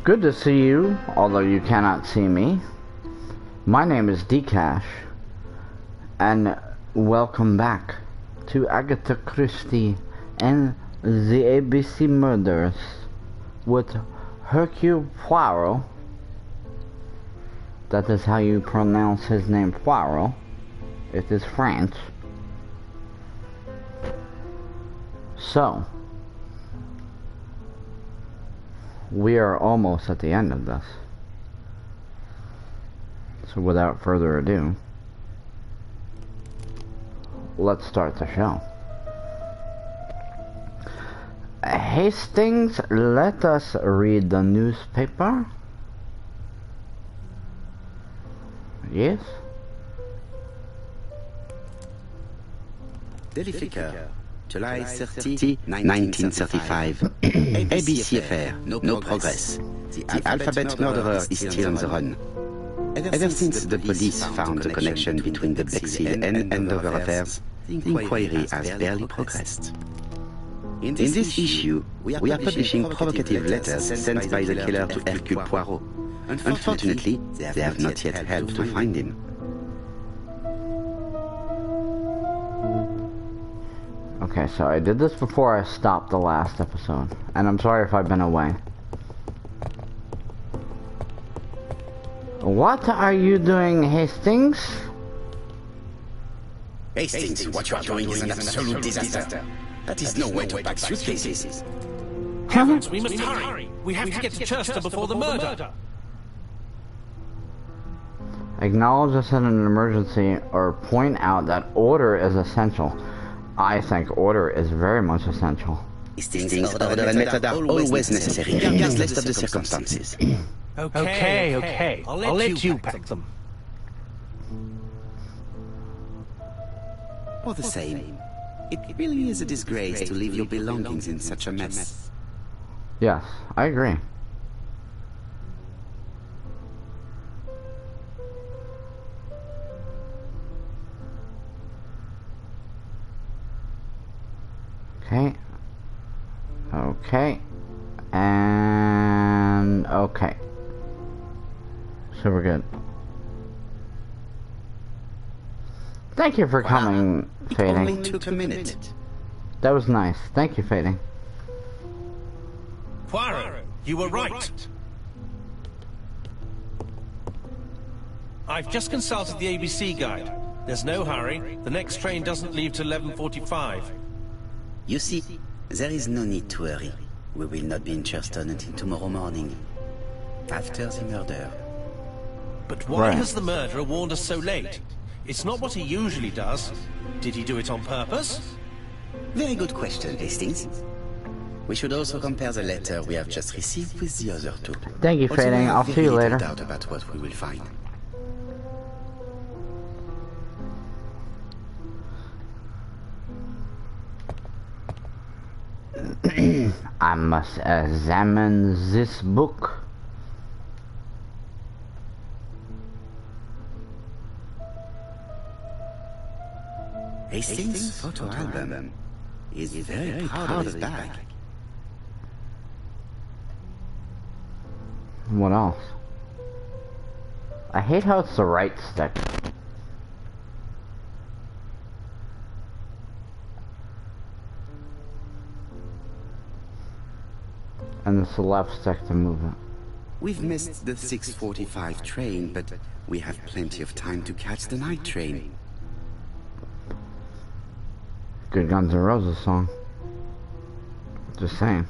Good to see you, although you cannot see me. My name is D-Cash, and welcome back to Agatha Christie and the ABC Murders with Hercule Poirot. That is how you pronounce his name, Poirot. It is French. So, we are almost at the end of this. So without further ado, let's start the show. Hastings, let us read the newspaper. Yes? Daily Flicker, July 30, 1935. ABC affair, no progress. The alphabet murderer is still on the run. Ever since the police found the connection between the Bexhill and Andover affairs, the inquiry has barely progressed. In this issue, we are publishing provocative letters sent by the killer to Hercule Poirot. Unfortunately, they have not yet helped to find him. Okay, so I did this before I stopped the last episode, and I'm sorry if I've been away. What are you doing, Hastings? Hastings, what you are doing is an absolute disaster. That is no way to pack suitcases. Heavens, we must hurry. We have to get to Chester before the murder. Acknowledge this in an emergency, or point out that order is essential. I think order is very much essential. Hastings, order and method are always necessary, regardless of the circumstances. Okay. I'll let you pack them. All the same, it really is a disgrace to leave your belongings in such a mess. Yes, I agree. Okay, and okay. So we're good. Thank you for coming, Fading. It only took a minute. That was nice. Thank you, Fading. Poirot, you were right. I've just consulted the ABC guide. There's no hurry. The next train doesn't leave till 11:45. You see, there is no need to hurry. We will not be in Charleston until tomorrow morning, after the murder. But why has the murderer warned us so late? It's not what he usually does. Did he do it on purpose? Very good question, Hastings. We should also compare the letter we have just received with the other two. Thank you, Fading. I'll see you later. Doubt about what we will find. I must examine this book. Hastings' photo album is very proud of his bag. What else? I hate how it's the right stick. And it's the left stick to move it. We've missed the 6:45 train, but we have plenty of time to catch the night train. Good Guns N' Roses song. Just saying.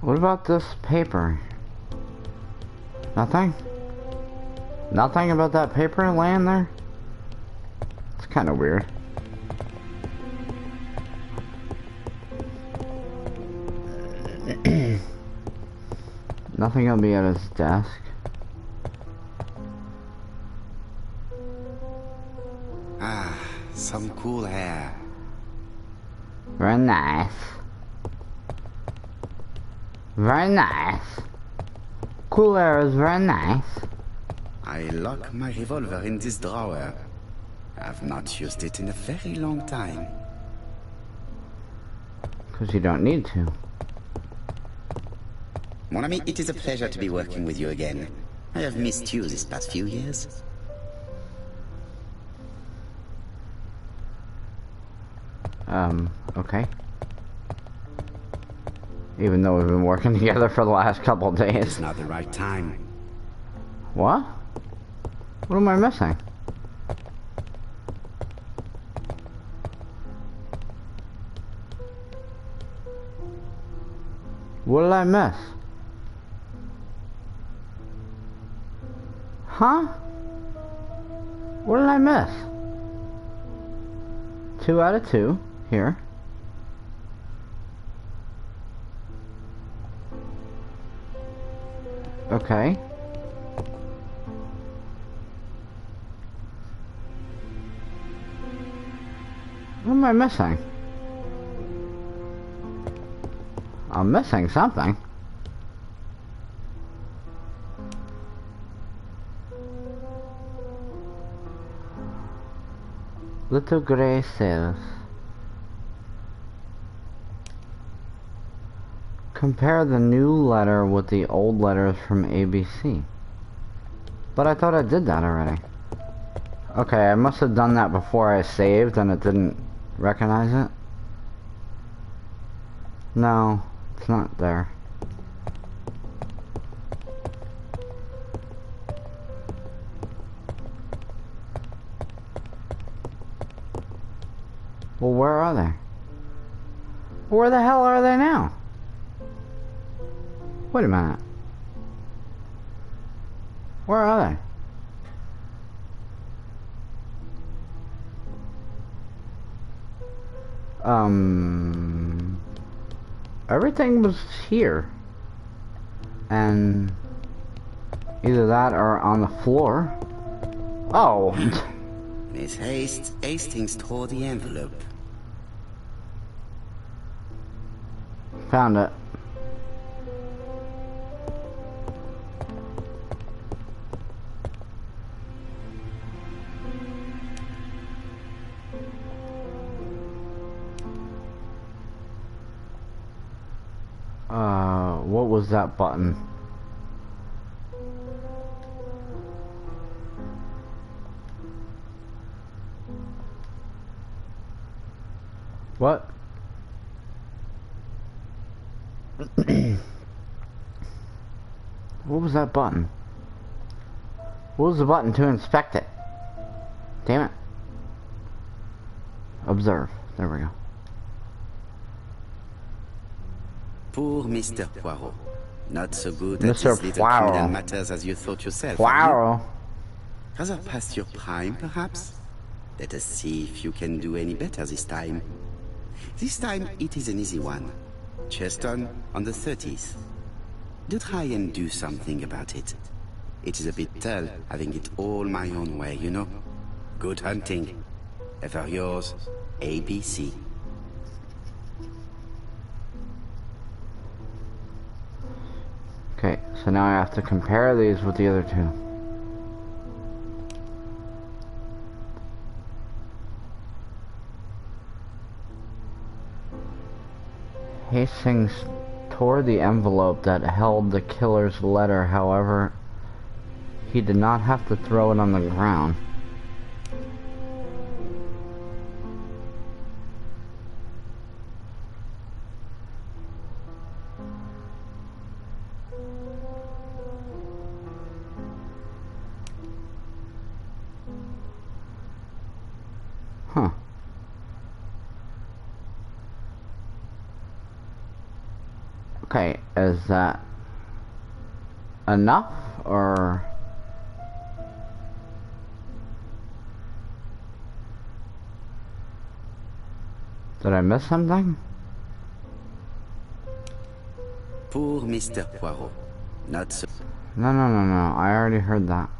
What about this paper? Nothing? Nothing about that paper laying there? It's kind of weird. Nothing gonna be at his desk. Ah, some cool hair. Very nice. Very nice. Cool hair is very nice. I lock my revolver in this drawer. I've not used it in a very long time. Because you don't need to. Mon ami, it is a pleasure to be working with you again. I have missed you these past few years. Okay. Even though we've been working together for the last couple days. It's not the right time. What? What am I missing? What did I miss? Huh? What did I miss? 2 out of 2 here. Okay. What am I missing? I'm missing something. Little gray cells. Compare the new letter with the old letters from ABC. But I thought I did that already. Okay, I must have done that before I saved and it didn't recognize it. No, it's not there. Well, where are they? Where the hell are they now? Wait a minute. Where are they? Everything was here. And either that or on the floor. Oh. Miss Hastings tore the envelope. Found it. What was that button? What? What was that button? What was the button to inspect it? Damn it. Observe. There we go. Poor Mr. Poirot. Not so good Mr. at these little Poirot. criminal matters as you thought yourself. have you? Wow. Rather past your prime, perhaps? Let us see if you can do any better this time. This time, it is an easy one. Just on the 30th. Do try and do something about it. It is a bit dull, having it all my own way, you know? Good hunting. Ever yours, ABC. Okay, so now I have to compare these with the other two. Hastings tore the envelope that held the killer's letter, however, he did not have to throw it on the ground. Huh. Okay, is that enough, or did I miss something? Poor Mr. Poirot. Not so... No, I already heard that.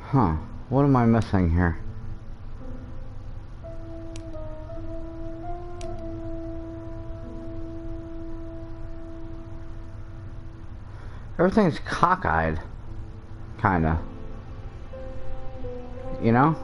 Huh. What am I missing here? Everything's cockeyed. Kinda. You know?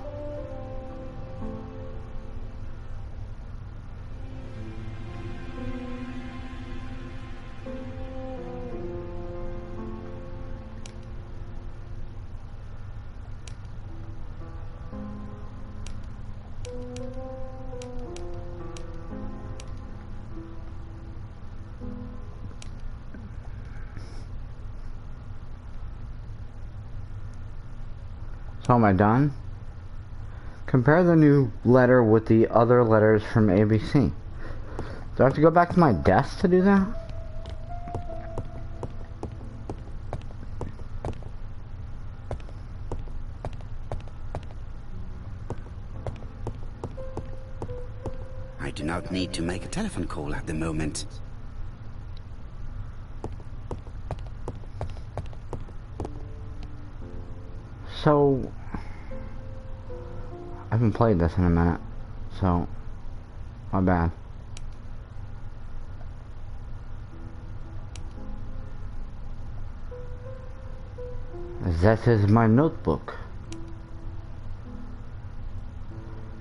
So am I done? Compare the new letter with the other letters from ABC. Do I have to go back to my desk to do that? I do not need to make a telephone call at the moment. So, I haven't played this in a minute, so, my bad. That is my notebook.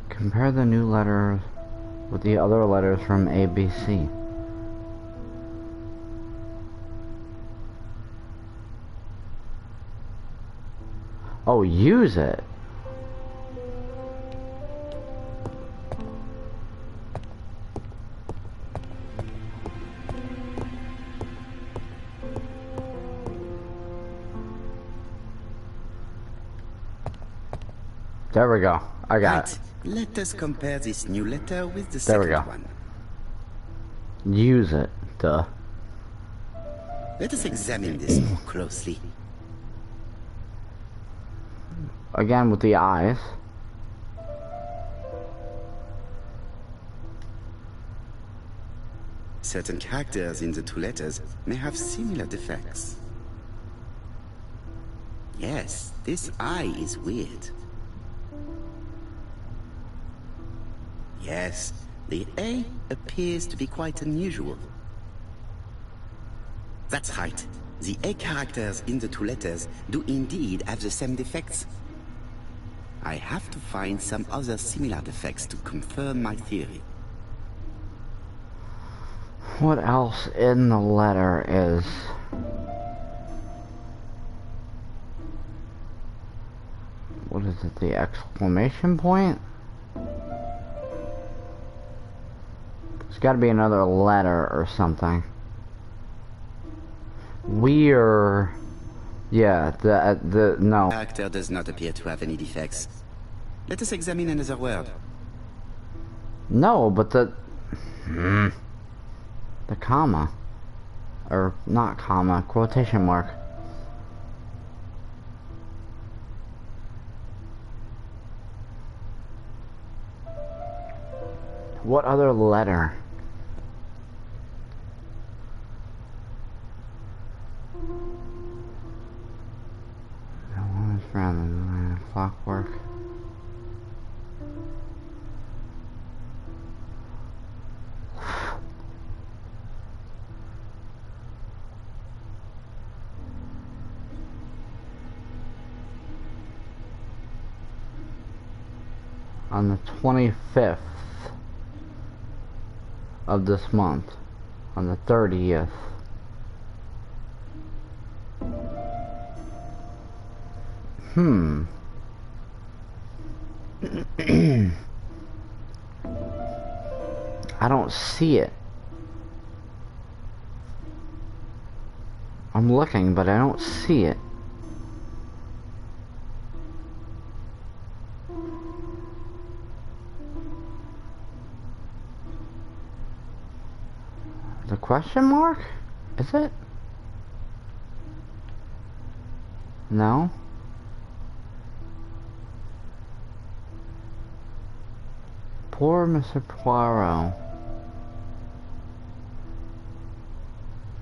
Compare the new letters with the other letters from ABC. Oh, use it. There we go. I got it. Let us compare this new letter with the There we second go. one. Use it. Duh. Let us examine this more closely. Again with the eyes. Certain characters in the two letters may have similar defects. Yes, this I is weird. Yes, the A appears to be quite unusual. That's right. The A characters in the two letters do indeed have the same defects. I have to find some other similar defects to confirm my theory. What else in the letter is... What is it? The exclamation point? There's got to be another letter or something. We're... Yeah, no. The character does not appear to have any defects. Let us examine another word. No, but the comma. Or, not comma, quotation mark. What other letter? Rather than clockwork. On the 25th of this month, on the 30th. I don't see it. I'm looking, but I don't see it. The question mark? Is it? No? Poor Mr. Poirot.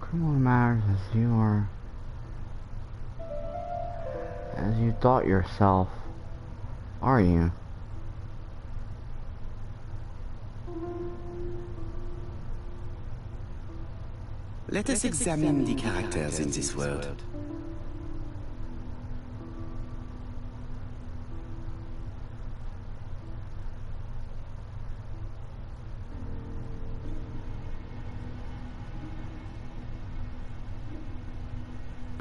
Criminal matters as you are as you thought yourself, are you? Let us examine the characters in this word.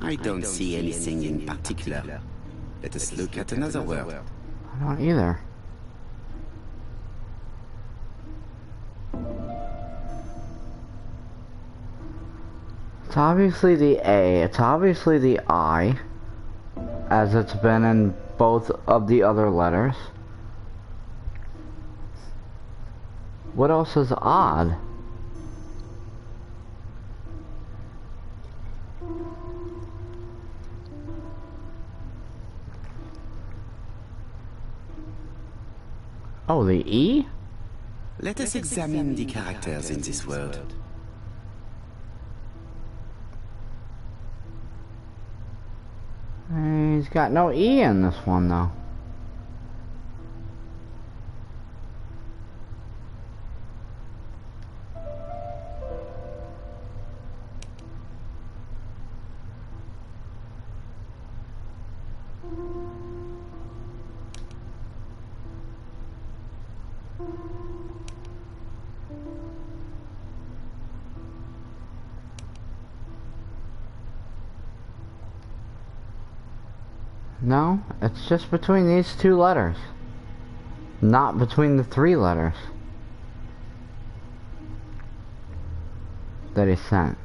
I don't see anything in particular. Let us look at another word. I don't either. It's obviously the A, it's obviously the I, as it's been in both of the other letters. What else is odd? Oh, the E? Let us examine the characters in this word. He's got no E in this one, though. No, it's just between these two letters. Not between the three letters that he sent.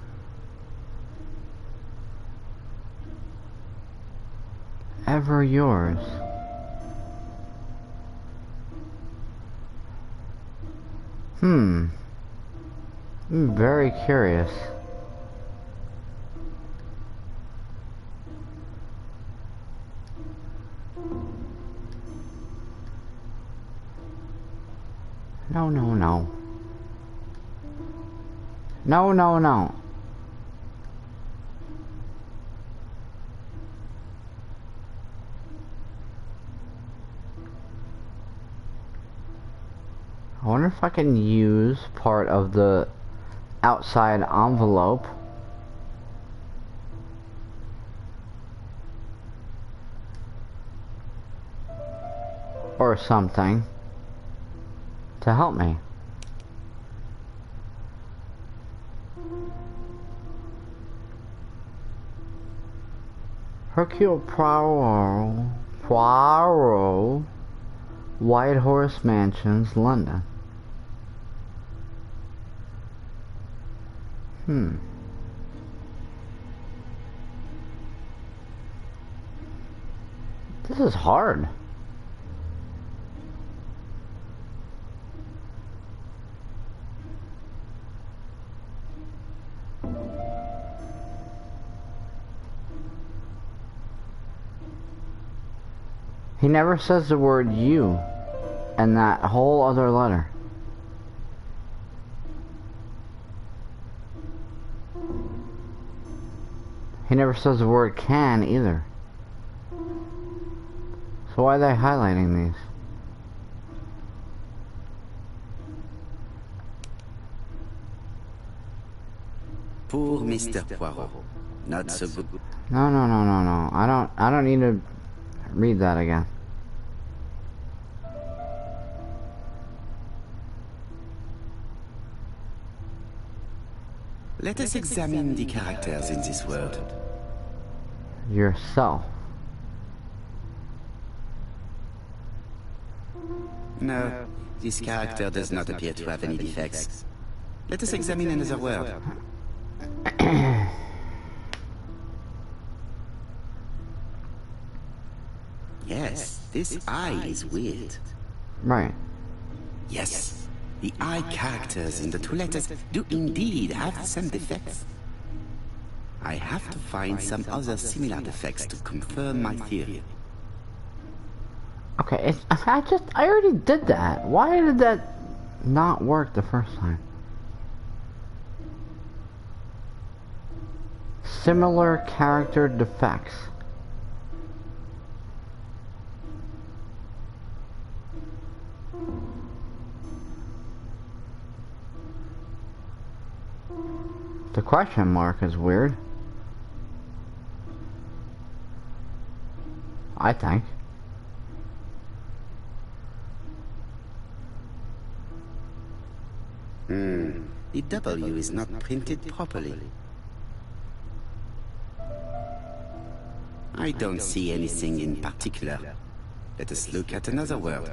Ever yours. I'm very curious. No, no, no. No, no, no. I wonder if I can use part of the outside envelope. Or something to help me. Hercule Poirot, White Horse Mansions, London. This is hard. He never says the word you in that whole other letter. He never says the word can either. So why are they highlighting these? Pour Mr. Poirot. Not so good. No, no, no, no, no. I don't need to read that again. Let us examine the characters in this word. Yourself. No, this character does not appear to have any defects. Let us examine another word. Yes, this I is weird. Right. Yes, the I characters in the two letters do indeed have some defects. I have to find some other similar defects to confirm my theory. Okay, I already did that. Why did that not work the first time? Similar character defects. The question mark is weird. I think. The W is not printed properly. I don't see anything in particular. Let us look at another word.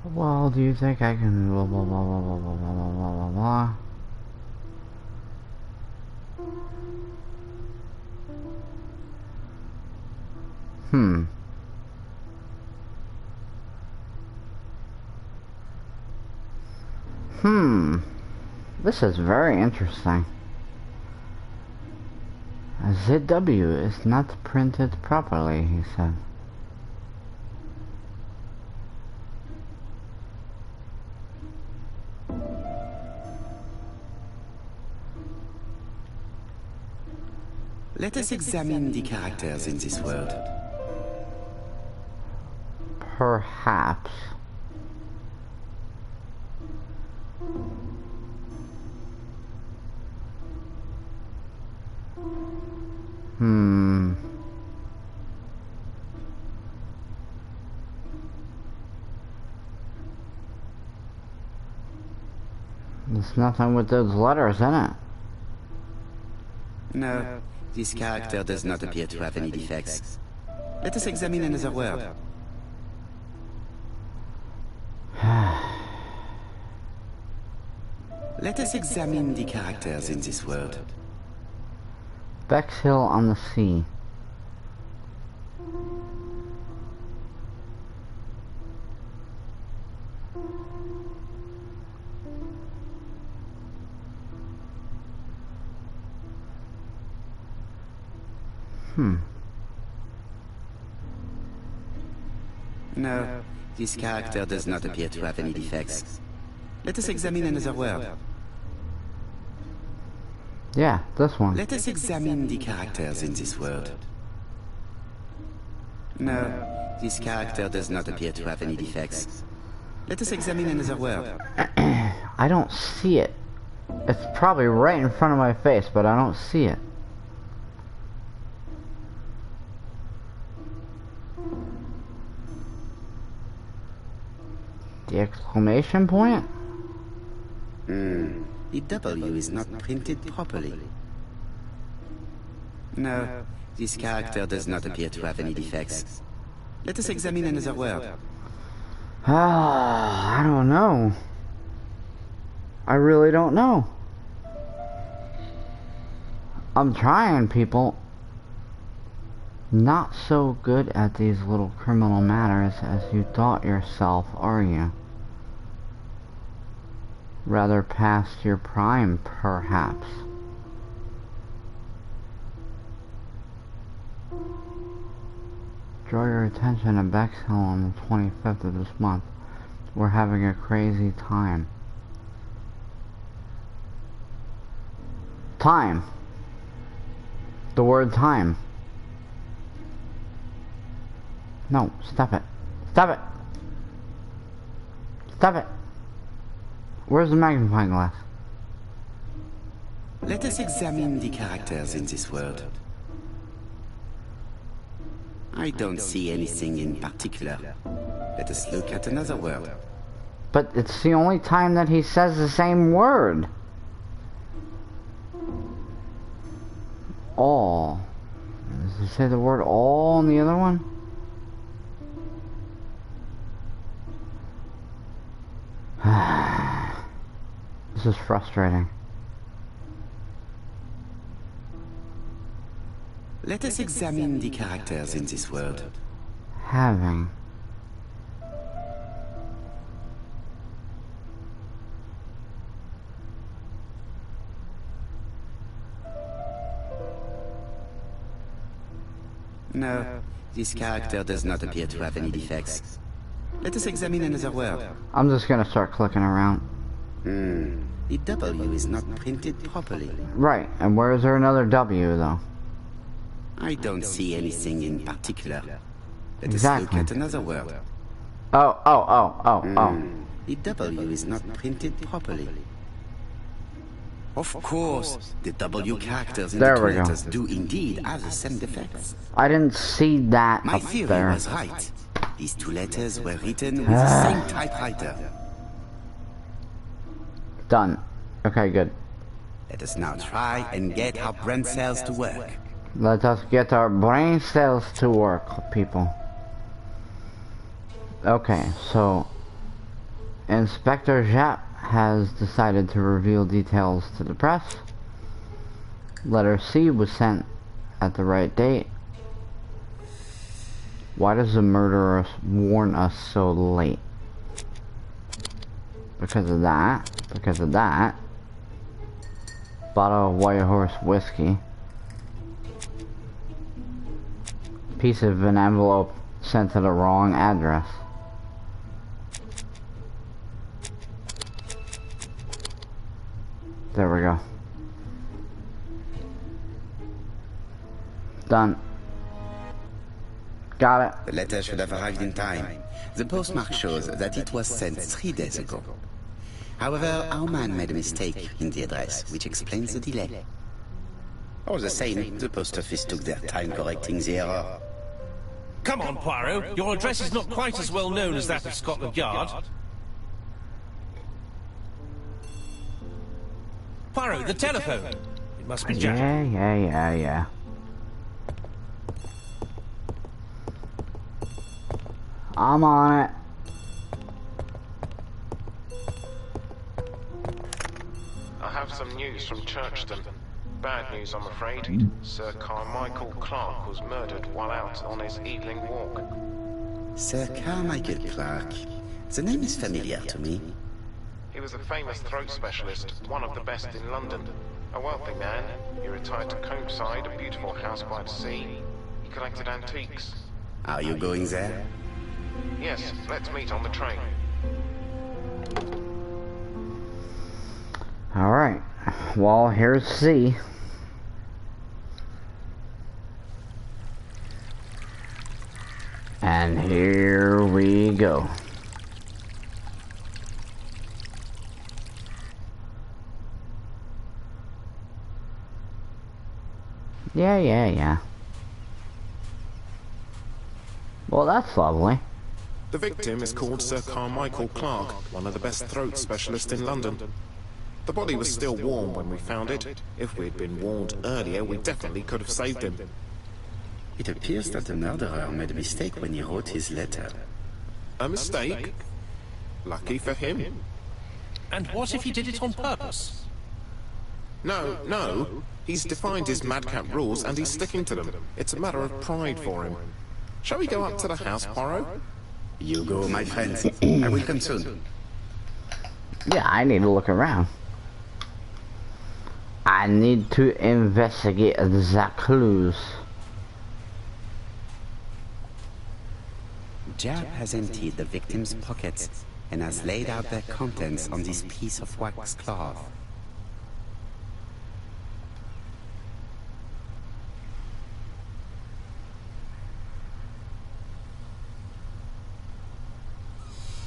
Well, do you think I can blah blah blah blah blah blah blah blah blah blah? This is very interesting. ZW is not printed properly, he said. Let us examine the characters in this word. Perhaps. There's nothing with those letters in it. No, this character does not appear to have any defects. Let us examine another word. Let us examine the characters in this word. Bexhill on the Sea. No, this character does not appear to have any defects. Let us examine another word. Yeah, this one. Let us examine the characters in this word. No, this character does not appear to have any defects. Let us examine another word. I don't see it. It's probably right in front of my face, but I don't see it. The exclamation point? The W is not printed properly. No, this character does not appear to have any defects. Let us examine another word. I don't know. I really don't know. I'm trying, people. Not so good at these little criminal matters as you thought yourself, are you? Rather past your prime, perhaps. Draw your attention to Bexhill on the 25th of this month. We're having a crazy time. Time. The word time. No, stop it. Stop it. Stop it. Where's the magnifying glass? Let us examine the characters in this word. I don't see anything in particular. Let us look at another word. But it's the only time that he says the same word. All. Does it say the word all in the other one? This is frustrating. Let us examine the characters in this word. Having. No, this character does not appear to have any defects. Let us examine another word. I'm just gonna start clicking around. The W is not printed properly. Right, and where is there another W though? I don't see anything in particular. Let us Exactly. look at another word. Oh. The W is not printed properly. Of course, the W characters in the two letters do indeed have the same defects. I didn't see that My up theory there. was right. These two letters were written with the same typewriter. Done. Okay, good. Let us now try and get our brain cells to work. Let us get our brain cells to work, people. Okay, so Inspector Japp has decided to reveal details to the press. Letter C was sent at the right date. Why does the murderer warn us so late? Because of that. Bottle of White Horse whiskey. Piece of an envelope sent to the wrong address. There we go. Done. Got it. The letter should have arrived in time. The postmark shows that it was sent 3 days ago. However, our man made a mistake in the address, which explains the delay. All the same, the post office took their time correcting the error. Come on, Poirot. Your address is not quite as well known as that of Scotland Yard. Poirot, the telephone. It must be Jack. Yeah. I'm on it. I have some news from Churchton. Bad news, I'm afraid. Sir Carmichael Clark was murdered while out on his evening walk. Sir Carmichael Clark. The name is familiar to me. He was a famous throat specialist, one of the best in London. A wealthy man, he retired to Combside, a beautiful house by the sea. He collected antiques. Are you going there? Yes, let's meet on the train. Alright. Well, here's C. And here we go. Yeah. Well, that's lovely. The victim is called Sir Carmichael Clark, one of the best throat specialists in London. The body was still warm when we found it. If we'd been warned earlier, we definitely could have saved him. It appears that the murderer made a mistake when he wrote his letter. A mistake? Lucky for him. And what if he did it on purpose? No. He's defined his madcap rules and he's sticking to them. It's a matter of pride for him. Shall we go up to the house, Poirot? You go, my friends. I will come soon. Yeah, I need to look around. I need to investigate the clues. Japp has emptied the victim's pockets and has laid out their contents on this piece of wax cloth.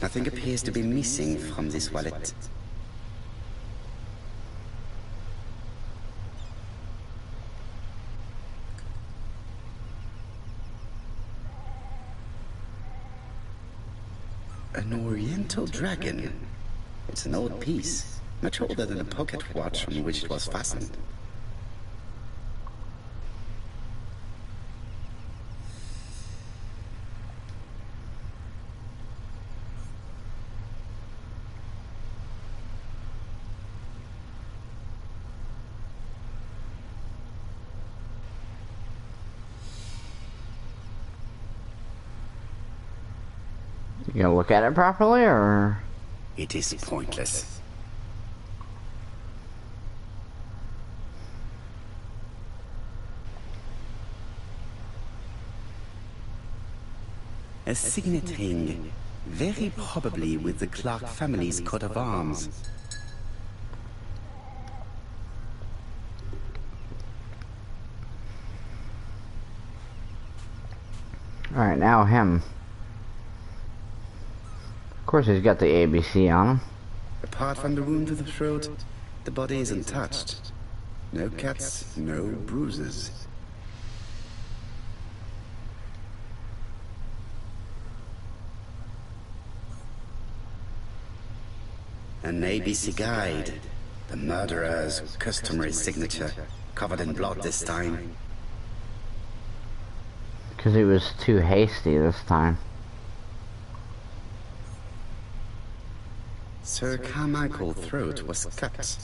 Nothing appears to be missing from this wallet. An oriental dragon. It's an old piece, much older than the pocket watch on which it was fastened. You gonna look at it properly, or? It is pointless. A signet ring, very probably with the Clark family's coat of arms. Alright, now him. course he's got the ABC on him. Apart from the wound to the throat, the body is untouched. No cuts, no bruises. An ABC guide. The murderer's customary signature, covered in blood this time. Because he was too hasty this time. Sir Carmichael's throat was cut.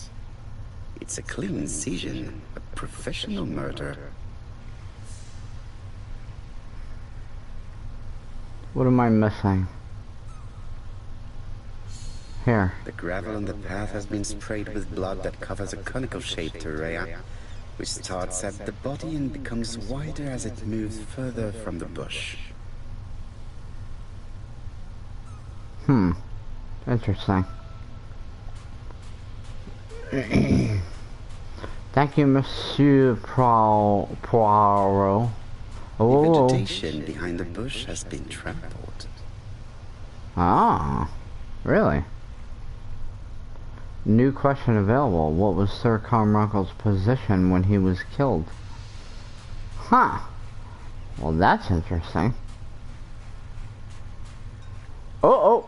It's a clean incision, a professional murder. What am I missing? Here. The gravel on the path has been sprayed with blood that covers a conical-shaped area, which starts at the body and becomes wider as it moves further from the bush. Interesting. Thank you, Monsieur Poirot. The vegetation behind the bush has been trampled. Ah, really? New question available. What was Sir Carmichael's position when he was killed? Huh. Well, that's interesting. Oh.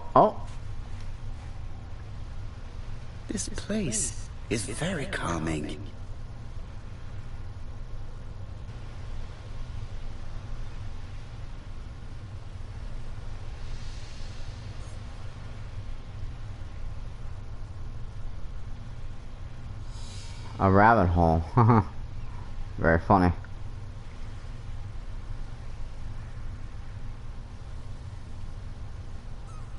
This place is very calming. A rabbit hole. Very funny.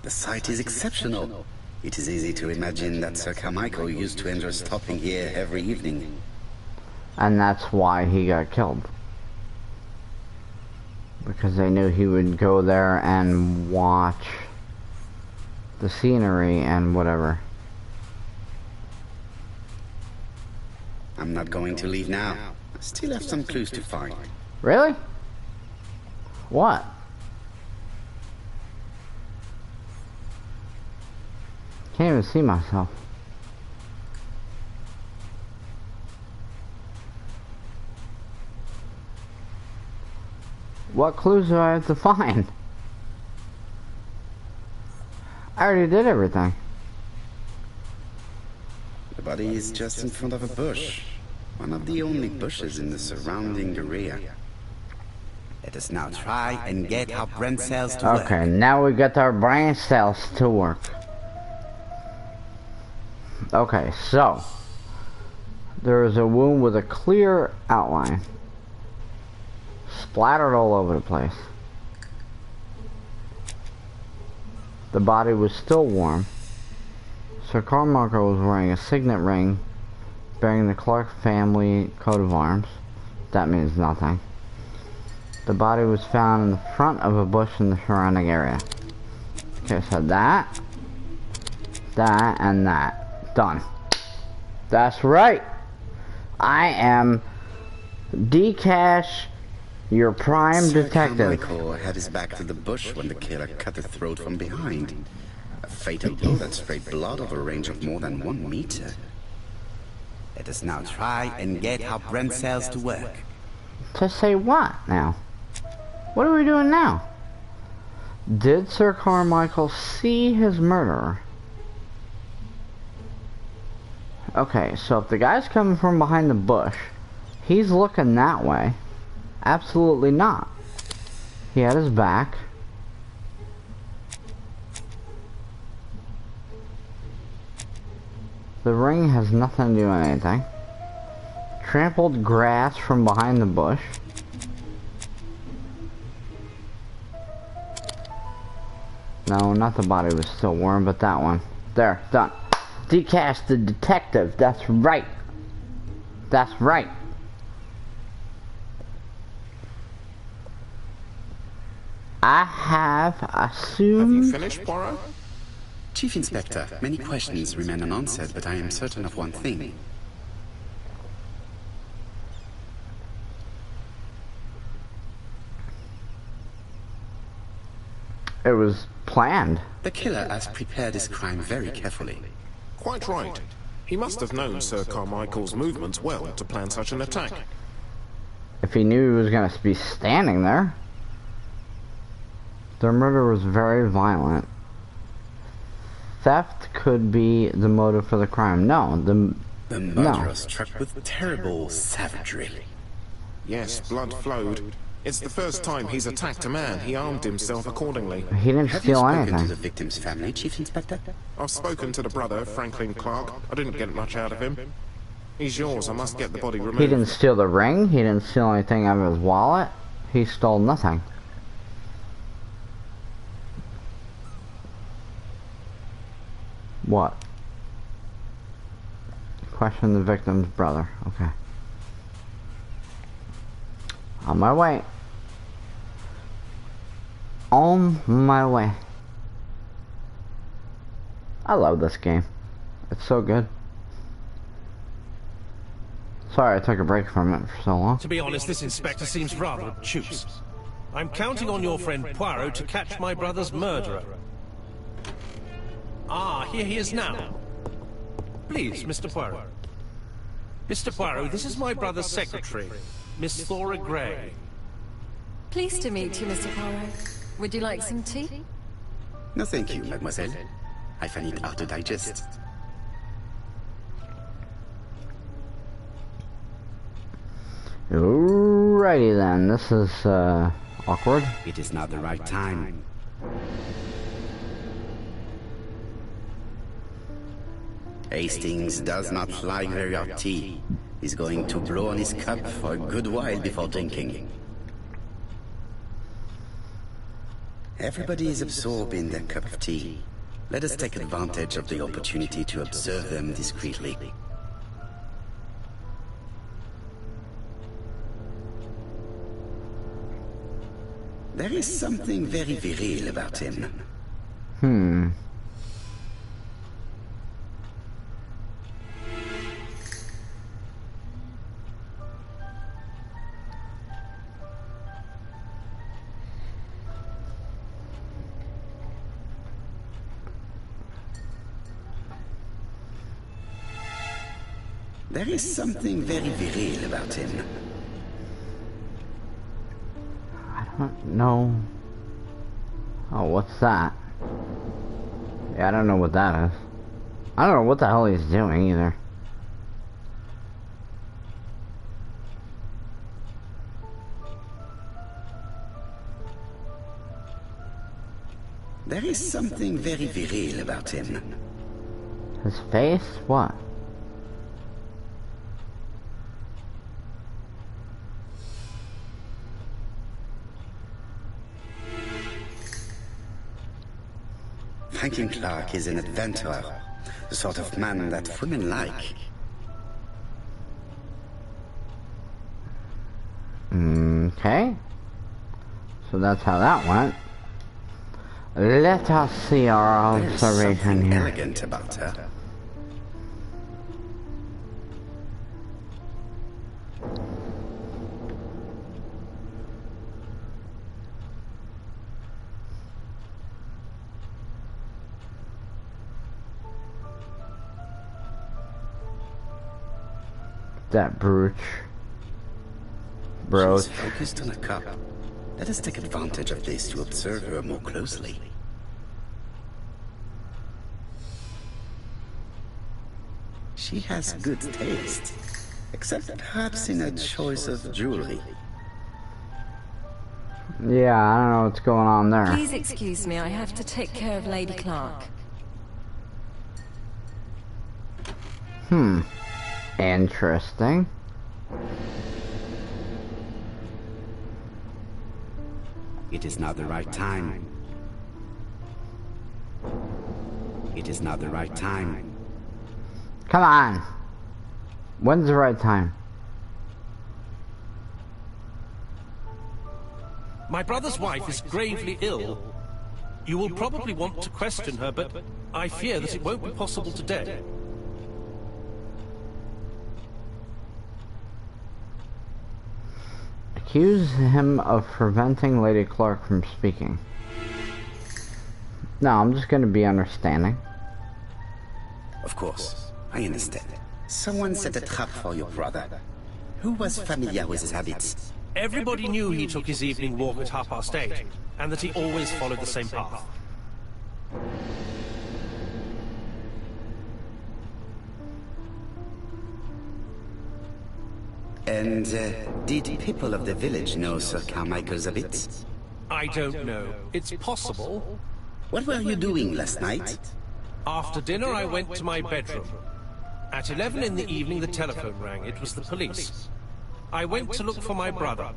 The site is exceptional. It is easy to imagine that Sir Carmichael used to enjoy stopping here every evening. And that's why he got killed. Because they knew he would go there and watch the scenery and whatever. I'm not going to leave now. I still have some clues to find. Really? What? Can't even see myself. What clues do I have to find? I already did everything. The body is just in front of a bush. One of the only bushes in the surrounding area. Let us now try and get our brain cells to work. Okay, now we got our brain cells to work. Okay, so there is a wound with a clear outline, splattered all over the place. The body was still warm. Sir Carmichael was wearing a signet ring bearing the Clark family coat of arms. That means nothing. The body was found in the front of a bush in the surrounding area. Okay, so that, and that. Done. That's right. I am D-Cash, your prime detective. Carmichael had his back to the bush when the killer cut the throat from behind. A fatal blow that sprayed blood over a range of more than 1 meter. Let us now try and get our brain cells to work. To say what now? What are we doing now? Did Sir Carmichael see his murderer? Okay, so if the guy's coming from behind the bush, he's looking that way. Absolutely not. He had his back. The ring has nothing to do with anything. Trampled grass from behind the bush. No, not the body was still warm, but that one. There, done. D-Cash the detective, that's right. That's right. I have assumed... Have you finished, Poirot? Chief Inspector, many questions remain unanswered, but I am certain of one thing. It was planned. The killer has prepared his crime very carefully. Quite right. He must have known Sir Carmichael's movements well to plan such an attack. If he knew he was going to be standing there. The murder was very violent. Theft could be the motive for the crime. No, the murderer struck with terrible savagery. Yes, blood flowed. It's the first time he's attacked a man. He armed himself accordingly. He didn't steal anything. Have you spoken to the victim's family, Chief Inspector? I've spoken to the brother, Franklin Clark. I didn't get much out of him. He's yours. I must get the body removed. He didn't steal the ring. He didn't steal anything out of his wallet. He stole nothing. What? Question the victim's brother. Okay. On my way. On my way. I love this game. It's so good. Sorry I took a break from it for so long. To be honest, this inspector seems rather obtuse. I'm counting on your friend Poirot to catch my brother's murderer. Ah, here he is now. Please, Mr. Poirot. Mr. Poirot, this is my brother's secretary, Miss Thora Gray. Pleased to meet you, Mr. Poirot. Would you like some tea? No, thank you, mademoiselle. I find it hard to digest. Alrighty then, this is awkward. It is not the right time. Hastings does not like very hot tea. He's going to blow on his cup for a good while before drinking. Everybody is absorbed in their cup of tea. Let us take advantage of the opportunity to observe them discreetly. There is something very viril about him. There is something very viril about him. I don't know. Oh, what's that? Yeah, I don't know what that is. I don't know what the hell he's doing either. There is something very viril about him. His face? What? Franklin Clark is an adventurer, the sort of man that women like. Okay. So that's how that went. Let us see our There's observation something here. elegant about her. That brooch. Brooch. She's focused on a cup. Let us take advantage of this to observe her more closely. She has good taste, except perhaps in her choice of jewelry. Yeah, I don't know what's going on there. Please excuse me, I have to take care of Lady Clark. Interesting. It is not the right time. It is not the right time. Come on. When's the right time? My brother's wife is gravely ill. You will probably want to question her, but I fear that it won't be possible today. Accuse him of preventing Lady Clark from speaking. No, I'm just gonna be understanding. Of course, I understand. Someone set a trap for your brother. Who was familiar with his habits? Everybody knew he took his evening walk at 8:30, and that he always followed the same path. And did people of the village know Sir Carmichael's habits? I don't know. It's possible. What were you doing last night? After dinner, I went to my bedroom. At 11 in the evening, the telephone rang. It was the police. I went to look for my brother.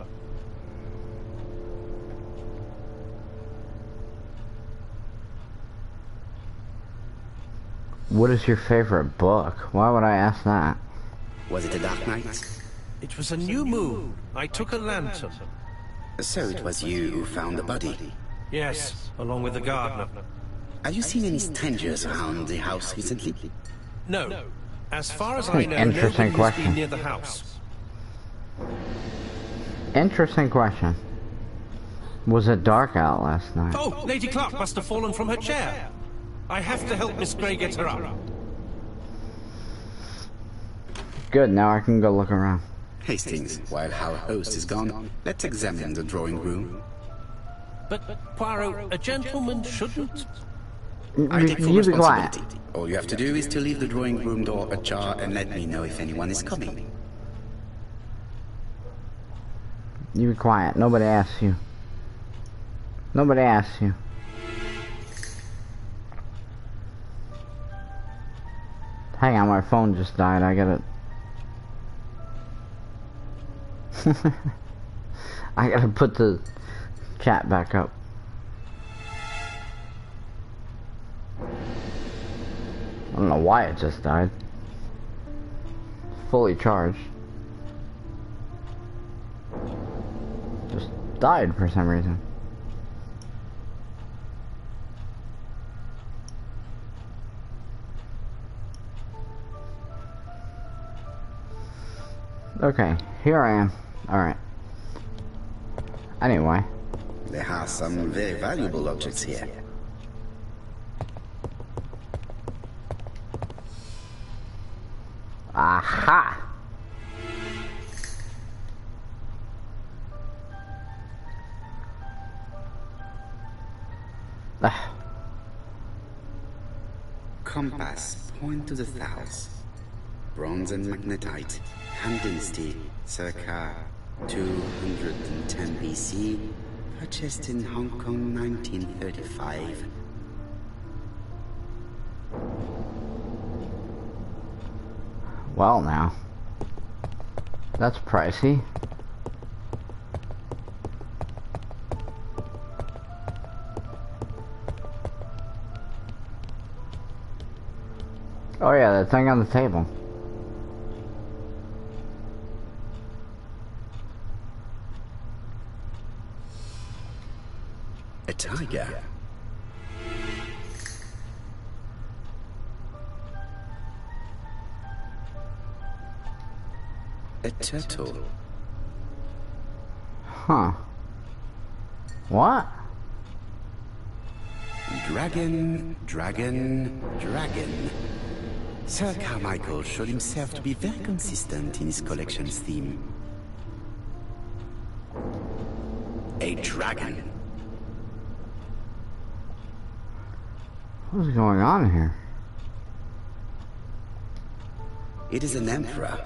What is your favorite book? Why would I ask that? Was it a dark night? It was a new moon. I took a lantern. So it was you who found the body. Yes, along with the gardener. Have you seen any strangers around the house recently? No. As far as I know, Interesting nobody has question. been near the house. Interesting question. Was it dark out last night? Oh, Lady Clark must have fallen from her chair. I have to help Miss Grey get her up. Good, now I can go look around. Hastings, while our host is gone, let's examine the drawing room. But, Poirot, a gentleman shouldn't... I take full You be quiet. responsibility. All you have to do is to leave the drawing room door ajar and let me know if anyone is coming. You be quiet. Nobody asks you. Nobody asks you. Hang on, my phone just died. I gotta... I gotta put the chat back up. I don't know why it just died. Fully charged. Just died for some reason. Okay, here I am. Alright. Anyway. There are some very valuable objects here. Aha! Ah, Compass, point to the south. Bronze and magnetite, Han Dynasty, circa 210 BC, purchased in Hong Kong 1935. well now. That's pricey. Oh yeah, that thing on the table. A tiger. A turtle. Huh. What? Dragon, dragon, dragon. Sir Carmichael showed himself to be very consistent in his collection's theme. A dragon. What's going on here? It is an emperor.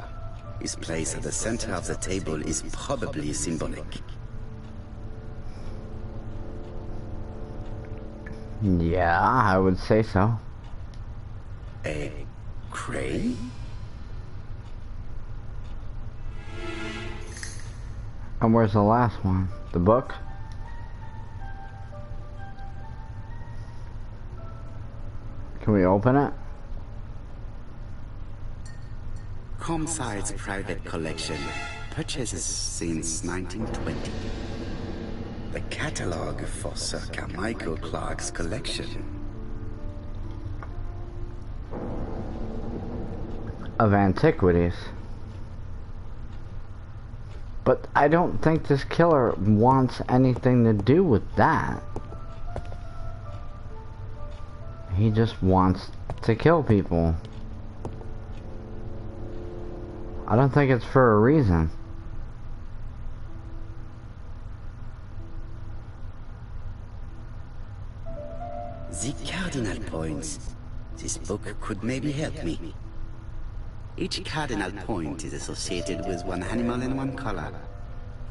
His place at the center of the table is probably symbolic. Yeah, I would say so. A crane? And where's the last one? The book? Can we open it? Comside's private collection, purchases since 1920. The catalogue for Sir Carmichael Clark's collection. Of antiquities. But I don't think this killer wants anything to do with that. He just wants to kill people. I don't think it's for a reason. The cardinal points. This book could maybe help me. Each cardinal point is associated with one animal and one color.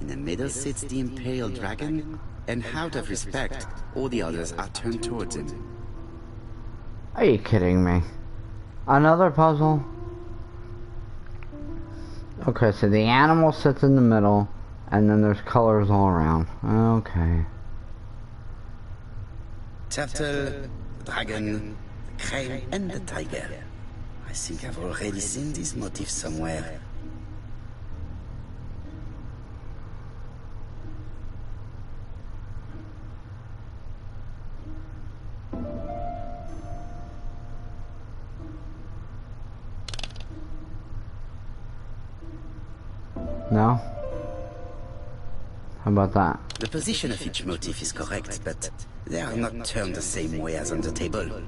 In the middle sits the imperial dragon, and out of respect, all the others are turned towards him. Are you kidding me? Another puzzle? Okay, so the animal sits in the middle, and then there's colors all around. Okay. Turtle, the dragon, the crane, and the tiger. I think I've already seen this motif somewhere. No? How about that? The position of each motif is correct, but they are not turned the same way as on the table.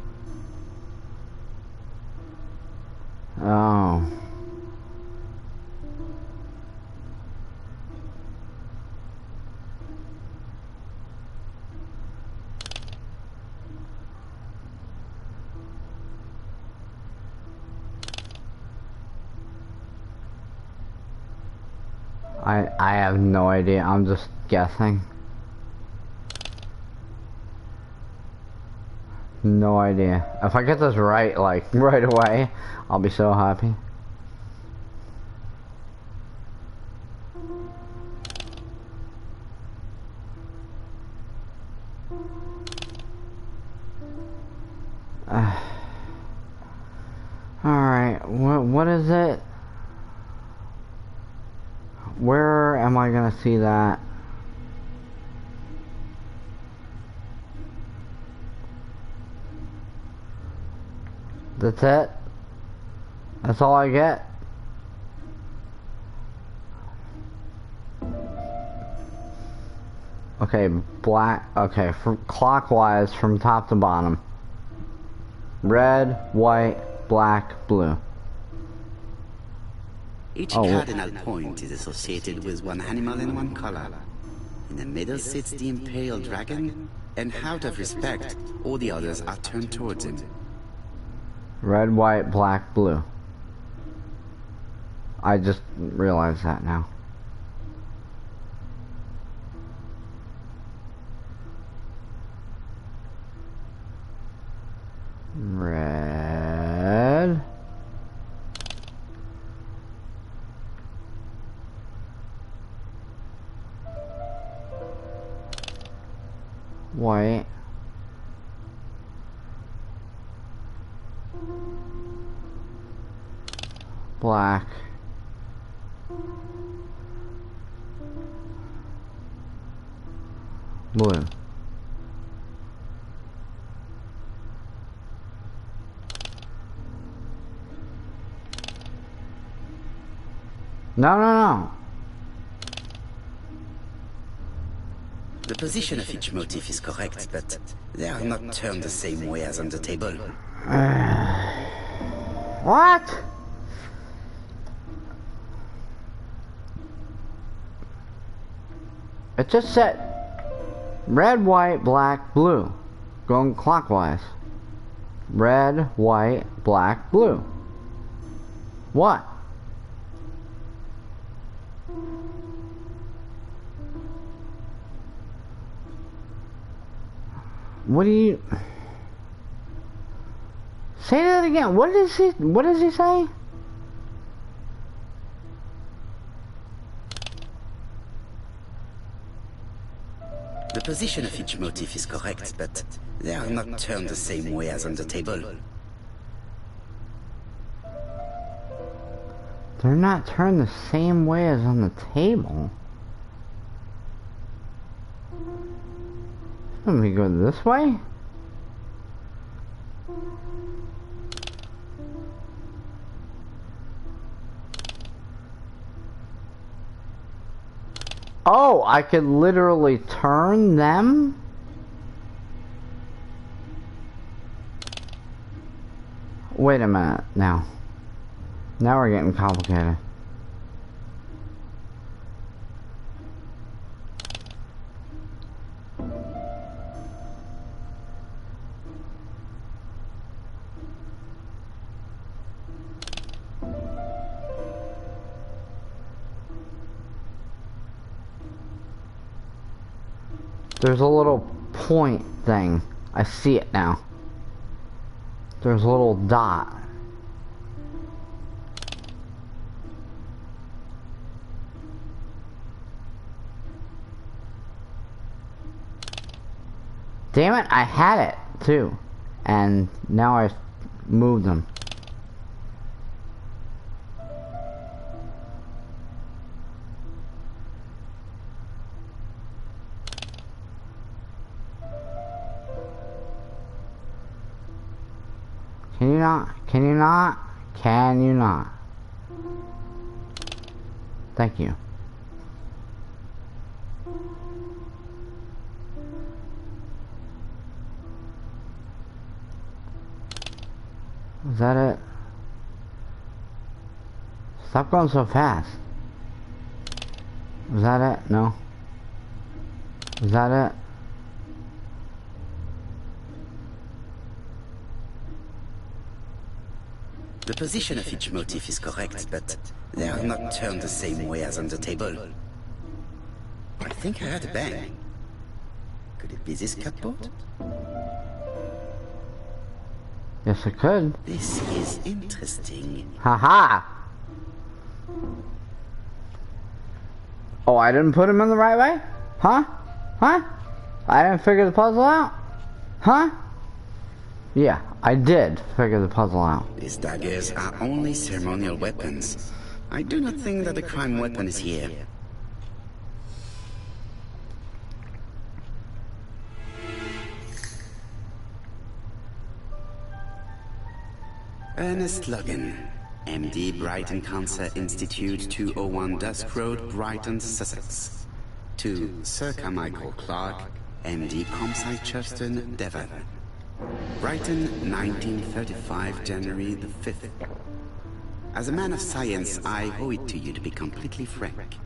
Oh. I have no idea. I'm just guessing. No idea. If I get this right, like, right away, I'll be so happy. Alright, what is it? Where am I gonna see that? That's it? That's all I get? Okay, black, okay, from clockwise from top to bottom. Red, white, black, blue. Each cardinal point is associated with one animal and one color. In the middle sits the imperial dragon, and out of respect, all the others are turned towards him. Red, white, black, blue. I just realized that now. Red. White. Black. Blue. No. The position of each motif is correct, but they are not turned the same way as on the table. What? It just said red, white, black, blue. Going clockwise. Red, white, black, blue. What? What do you... Say that again. What does he say? The position of each motif is correct, but they are not turned the same way as on the table. They're not turned the same way as on the table. Let me go this way? Oh, I could literally turn them? Wait a minute now. Now we're getting complicated. There's a little point thing. I see it now. There's a little dot. Damn it, I had it too. And now I moved them. Can you not? Can you not? Can you not? Thank you. Is that it? Stop going so fast. Is that it? No. Is that it? The position of each motif is correct, but they are not turned the same way as on the table. I think I heard a bang. Could it be this cupboard? Yes, it could. This is interesting. Haha! Oh, I didn't put him in the right way? Huh? Huh? I didn't figure the puzzle out? Huh? Yeah, I did figure the puzzle out. These daggers are only ceremonial weapons. I do not think that the crime weapon is here. Ernest Logan, MD, Brighton Cancer Institute, 201 Dusk Road, Brighton, Sussex. To Sir Carmichael Clark, MD, Comside Churston, Devon. Brighton, 1935, January the 5th. As a man of science, I owe it to you to be completely frank.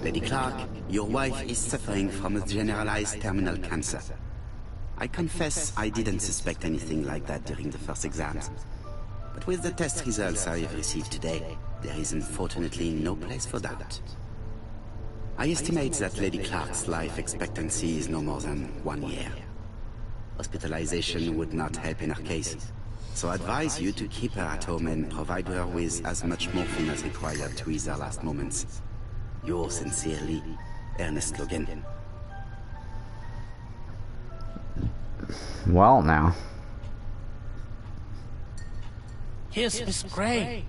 Lady Clark, your wife is suffering from a generalized terminal cancer. I confess I didn't suspect anything like that during the first exams. But with the test results I have received today, there is unfortunately no place for doubt. I estimate that Lady Clark's life expectancy is no more than 1 year. Hospitalization would not help in her case, so I advise you to keep her at home and provide her with as much morphine as required to ease her last moments. Yours sincerely, Ernest Logan. Well, now. Here's Miss Gray.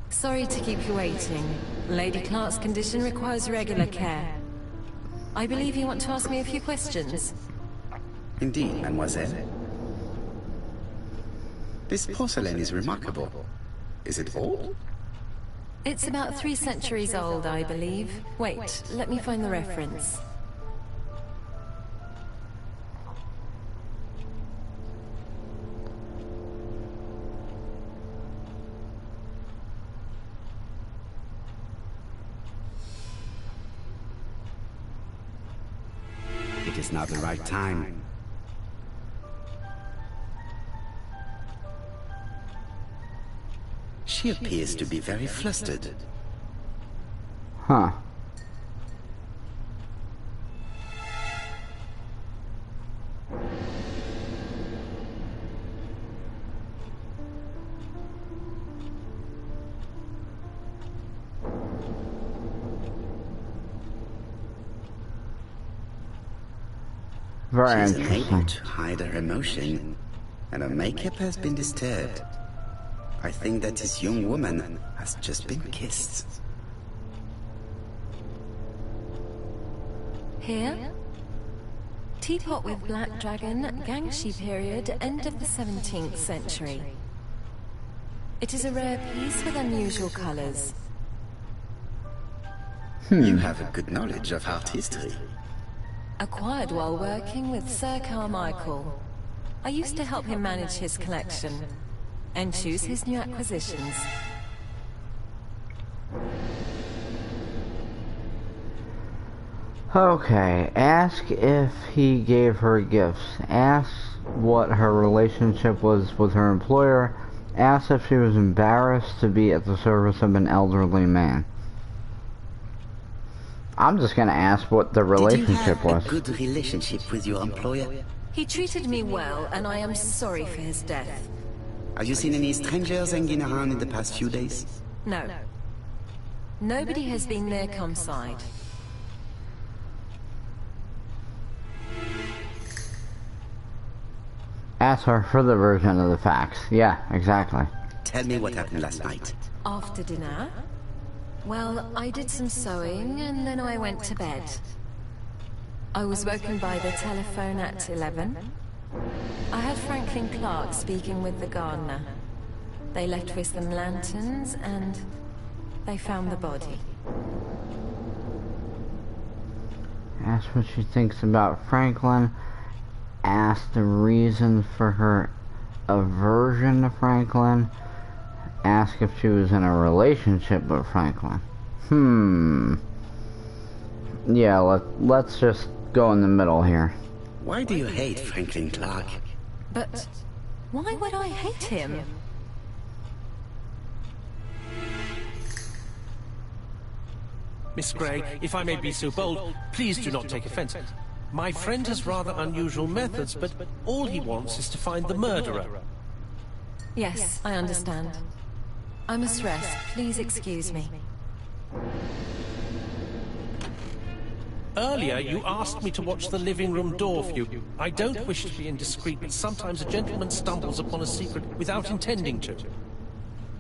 Sorry to keep you waiting. Lady Clark's condition requires regular care. I believe you want to ask me a few questions. Indeed, mademoiselle. This porcelain is remarkable. Is it old? It's about 3 centuries old, I believe. Wait, let me find the reference. It is not the right time. She appears to be very flustered. Huh. Very She's unable interesting. to hide her emotion, and her makeup has been disturbed. I think that this young woman has just been kissed. Here? Teapot with black dragon, Gangshi period, end of the 17th century. It is a rare piece with unusual colors. You have a good knowledge of art history. Acquired while working with Sir Carmichael. I used to help him manage his collection and choose his new acquisitions. Okay, ask if he gave her gifts. Ask what her relationship was with her employer. Ask if she was embarrassed to be at the service of an elderly man. I'm just gonna ask what the relationship was. Did you have a good relationship with your employer? He treated me well, and I am sorry for his death. Have you seen any strangers hanging around in the past few days? No. Nobody has been near Comside. Ask her for the version of the facts. Yeah, exactly. Tell me what happened last night. After dinner? Well, I did some sewing, and then I went to bed. I was woken by the telephone at 11. I heard Franklin Clark speaking with the gardener. They left with some lanterns, and they found the body. Ask what she thinks about Franklin. Ask the reason for her aversion to Franklin. Ask if she was in a relationship with Franklin. Yeah, let's just go in the middle here. Why do you hate Franklin Clark? But why would I hate him? Miss Gray, if I may be so bold, please do not take offense. My friend has rather unusual methods, but all he wants is to find the murderer. Yes, I understand. I must rest. Please excuse me. Earlier, you asked me to watch the living room door for you. I don't wish to be indiscreet, but sometimes a gentleman stumbles upon a secret without intending to.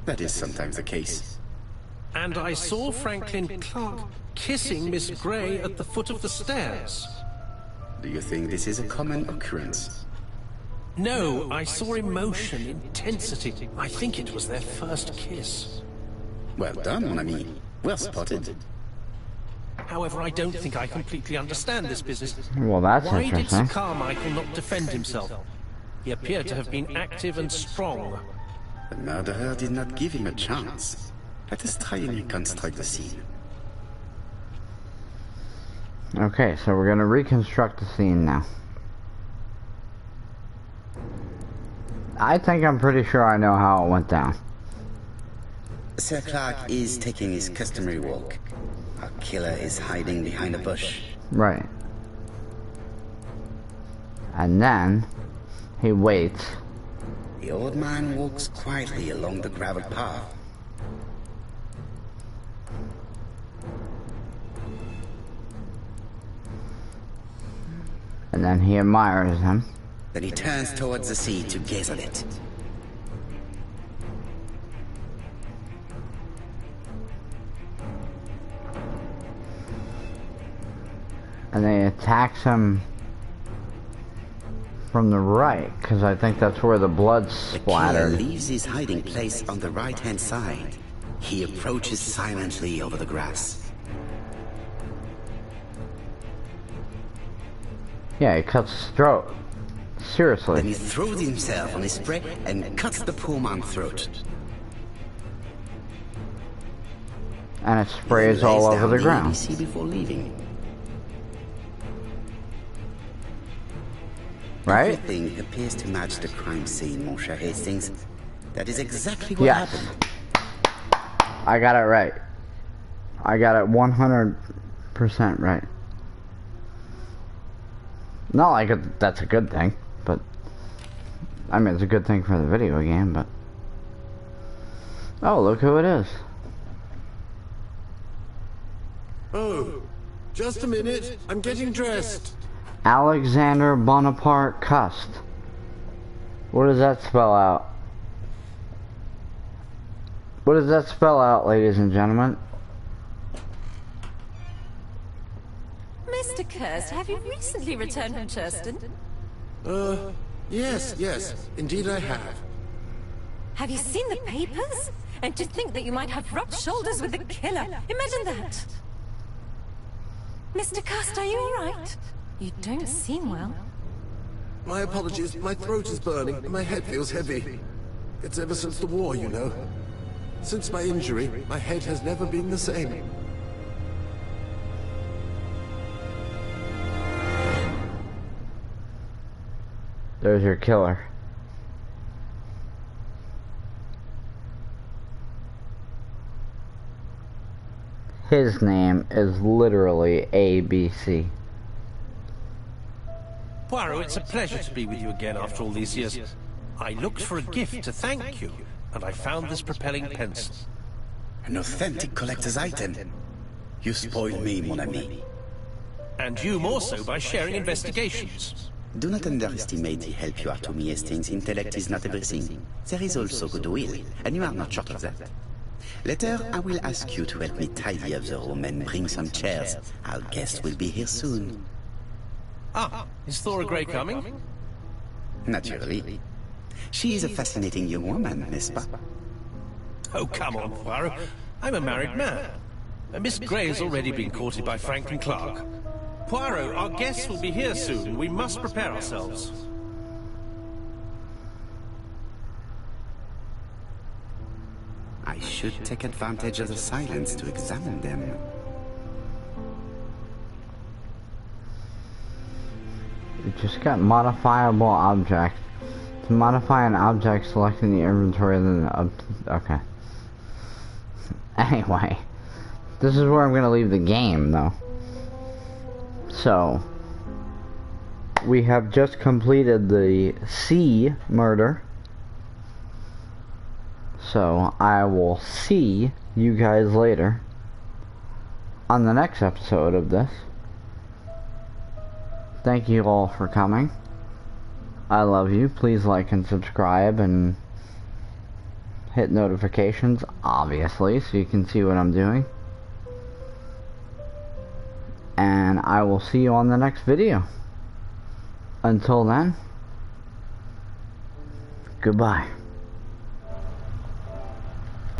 That is sometimes the case. And I saw Franklin Clark kissing Miss Gray at the foot of the stairs. Do you think this is a common occurrence? No, I saw emotion, intensity. I think it was their first kiss. Well done, mon ami. Well spotted. However, I don't think I completely understand this business. Well, that's Why did interesting. Sir Carmichael not defend himself? He appeared to have been active and strong. The murderer did not give him a chance. Let us try and reconstruct the scene. Okay, so we're gonna reconstruct the scene now. I think I'm pretty sure I know how it went down. Sir Clark is taking his customary walk. Our killer is hiding behind a bush. Right. And then he waits. The old man walks quietly along the gravel path. And then he admires him. Then he turns towards the sea to gaze at it. And then he attacks him from the right, because I think that's where the blood The killer splattered. leaves his hiding place on the right-hand side. He approaches silently over the grass. Yeah, he cuts his throat. Then Seriously. he throws himself on his prey and cuts the poor man's throat. And it sprays He all lays over down the ground. ABC before leaving. Right? Everything appears to match the crime scene, mon cher Hastings. That is exactly what Yes. happened. I got it right. I got it 100% right. Not like that's a good thing, but I mean, it's a good thing for the video game, but oh, look who it is. Oh, just a minute. I'm getting dressed. Alexander Bonaparte Cust. What does that spell out? What does that spell out, ladies and gentlemen? Mr. Kirst, have you recently returned from Churston? Yes, indeed I have. Have you seen the papers? And to think that you might have rubbed shoulders with the killer. Imagine that. Mr. Kirst, are you all right? You don't seem well. My apologies. My throat is burning and my head feels heavy. It's ever since the war, you know. Since my injury, my head has never been the same. There's your killer. His name is literally ABC. Poirot, it's a pleasure to be with you again after all these years. I looked for a gift to thank you, and I found this propelling pencil. An authentic collector's item. You spoiled me, mon ami. And you more so by sharing investigations. Do not underestimate the help you are to me, Hastings. Intellect is not everything. There is also goodwill, and you are not short of that. Later, I will ask you to help me tidy up the room and bring some chairs. Our guest will be here soon. Ah, is Thora Grey coming? Naturally. She is a fascinating young woman, n'est-ce pas? Oh, come on, Poirot. I'm a married man. Miss Grey has already been courted by Franklin Clark. Poirot, our guests will be here soon. We must prepare ourselves. I should take advantage of the silence to examine them. You just got modifiable object. To modify an object, selecting the inventory, then okay. Anyway, this is where I'm gonna leave the game, though. So, we have just completed the C murder. So, I will see you guys later on the next episode of this. Thank you all for coming. I love you. Please like and subscribe and hit notifications, obviously, so you can see what I'm doing. And I will see you on the next video. Until then, goodbye.